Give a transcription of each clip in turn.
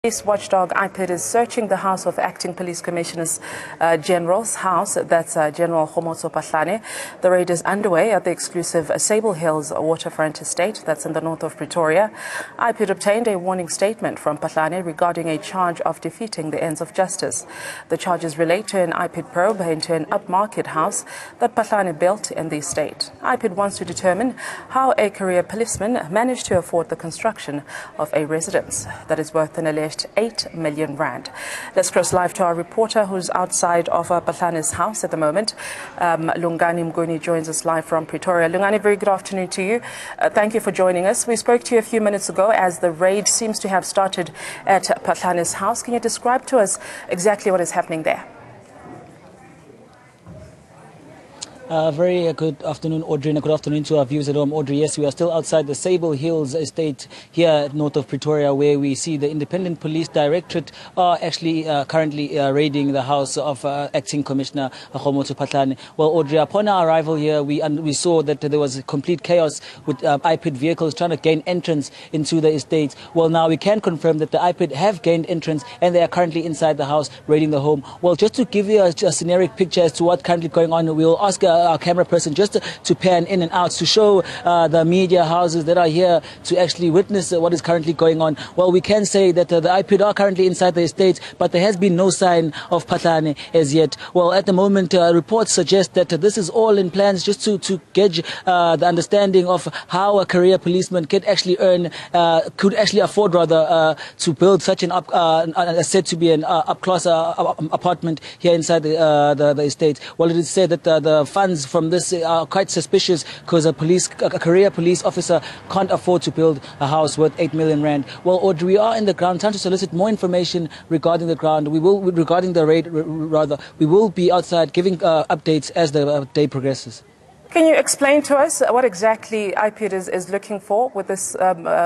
Police watchdog IPID is searching the house of Acting Police Commissioners General's house, that's General Phahlane. The raid is underway at the exclusive Sable Hills waterfront estate, that's in the north of Pretoria. IPID obtained a warning statement from Phahlane regarding a charge of defeating the ends of justice. The charges relate to an IPID probe into an upmarket house that Phahlane built in the estate. IPID wants to determine how a career policeman managed to afford the construction of a residence that is worth an alleged 8 million rand. Let's cross live to our reporter who's outside of Phahlane's house at the moment. Lungani Mguni joins us live from Pretoria. Lungani, very good afternoon to you. Thank you for joining us. We spoke to you a few minutes ago as the raid seems to have started at Phahlane's house. Can you describe to us exactly what is happening there? Very good afternoon, Audrey, and good afternoon to our viewers at home. Audrey, yes, we are still outside the Sable Hills estate here north of Pretoria, where we see the Independent Police Directorate are actually currently raiding the house of Acting Commissioner Phahlane. Well, Audrey, upon our arrival here, we saw that there was complete chaos with IPID vehicles trying to gain entrance into the estate. Well, now we can confirm that the IPID have gained entrance and they are currently inside the house raiding the home. Well, just to give you a generic picture as to what's currently going on, we will ask our camera person just to pan in and out to show the media houses that are here to actually witness what is currently going on. Well, we can say that the IPID are currently inside the estate, but there has been no sign of Phahlane as yet. Well, at the moment, reports suggest that this is all in plans just to gauge the understanding of how a career policeman could actually afford to build such an said to be an up-class apartment here inside the estate. Well, it is said that the funds from this are quite suspicious because a career police officer can't afford to build a house worth 8 million rand. Well, Audrey, we are in the ground trying to solicit more information regarding the ground. Regarding the raid, we will be outside giving updates as the day progresses. Can you explain to us what exactly IPID is looking for with this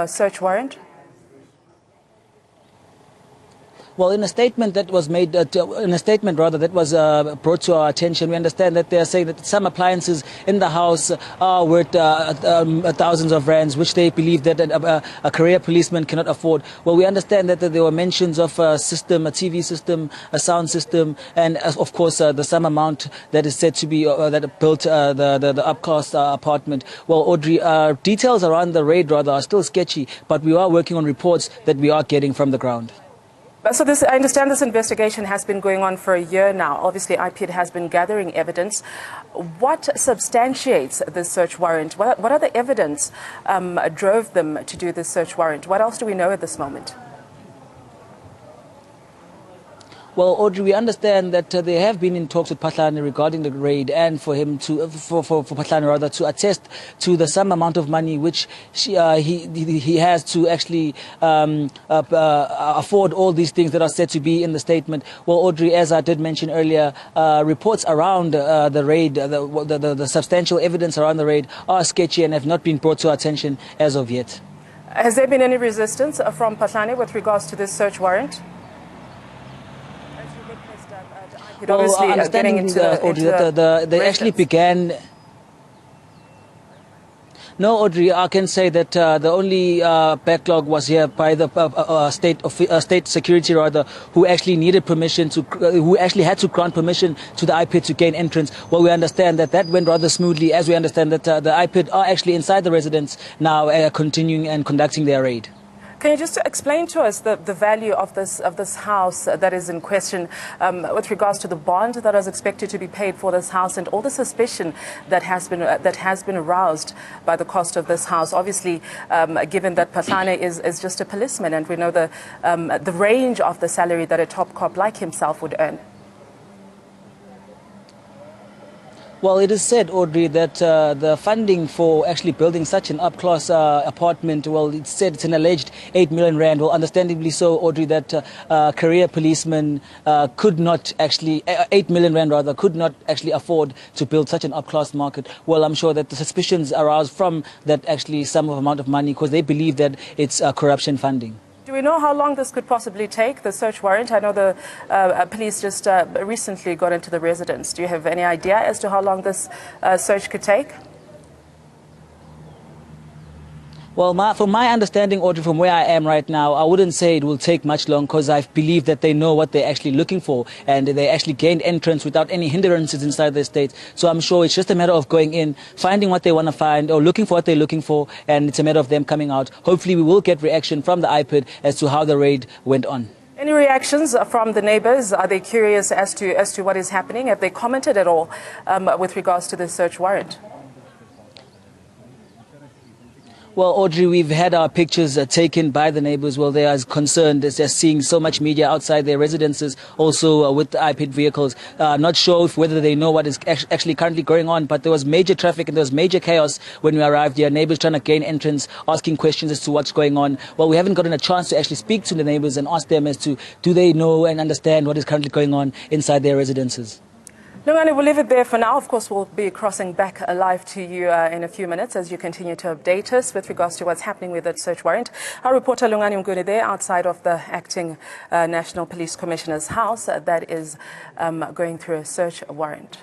search warrant? Well, in a statement that was made, that was brought to our attention, we understand that they are saying that some appliances in the house are worth thousands of rands, which they believe that a career policeman cannot afford. Well, we understand that there were mentions of a system, a TV system, a sound system, and of course the sum amount that is said to be that built the upcast apartment. Well, Audrey, details around the raid are still sketchy, but we are working on reports that we are getting from the ground. So I understand this investigation has been going on for a year now. Obviously, IPID has been gathering evidence. What substantiates this search warrant? What other evidence drove them to do this search warrant? What else do we know at this moment? Well, Audrey, we understand that they have been in talks with Phahlane regarding the raid, and for Phahlane to attest to the sum amount of money which he has to actually afford all these things that are said to be in the statement. Well, Audrey, as I did mention earlier, reports around the raid, the substantial evidence around the raid are sketchy and have not been brought to our attention as of yet. Has there been any resistance from Phahlane with regards to this search warrant? Well, understanding they actually began. No, Audrey, I can say that the only backlog was here by the state security who actually needed permission who actually had to grant permission to the IPID to gain entrance. Well, we understand that went rather smoothly, as we understand that the IPID are actually inside the residence now, continuing and conducting their raid. Can you just explain to us the value of this house that is in question with regards to the bond that was expected to be paid for this house and all the suspicion that has been aroused by the cost of this house? Obviously, given that Phahlane is just a policeman, and we know the range of the salary that a top cop like himself would earn. Well, it is said, Audrey, that the funding for actually building such an up-class apartment, well, it's said it's an alleged 8 million rand. Well, understandably so, Audrey, that career policemen could not actually, 8 million rand could not actually afford to build such an up-class market. Well, I'm sure that the suspicions aroused from that actually sum of amount of money, because they believe that it's corruption funding. Do we know how long this could possibly take, the search warrant? I know the police just recently got into the residence. Do you have any idea as to how long this search could take? Well, from my understanding, Audrey, from where I am right now, I wouldn't say it will take much long because I believe that they know what they're actually looking for and they actually gained entrance without any hindrances inside the state. So I'm sure it's just a matter of going in, finding what they want to find or looking for what they're looking for, and it's a matter of them coming out. Hopefully we will get reaction from the IPID as to how the raid went on. Any reactions from the neighbours? Are they curious as to what is happening? Have they commented at all with regards to the search warrant? Well, Audrey, we've had our pictures taken by the neighbours. Well, they are as concerned as they're seeing so much media outside their residences, also with the IPID vehicles. Not sure whether they know what is actually currently going on, but there was major traffic and there was major chaos when we arrived here. Neighbours trying to gain entrance, asking questions as to what's going on. Well, we haven't gotten a chance to actually speak to the neighbours and ask them as to do they know and understand what is currently going on inside their residences. Lungani, we'll leave it there for now. Of course, we'll be crossing back live to you in a few minutes as you continue to update us with regards to what's happening with that search warrant. Our reporter Lungani Mguni there outside of the acting National Police Commissioner's house that is going through a search warrant.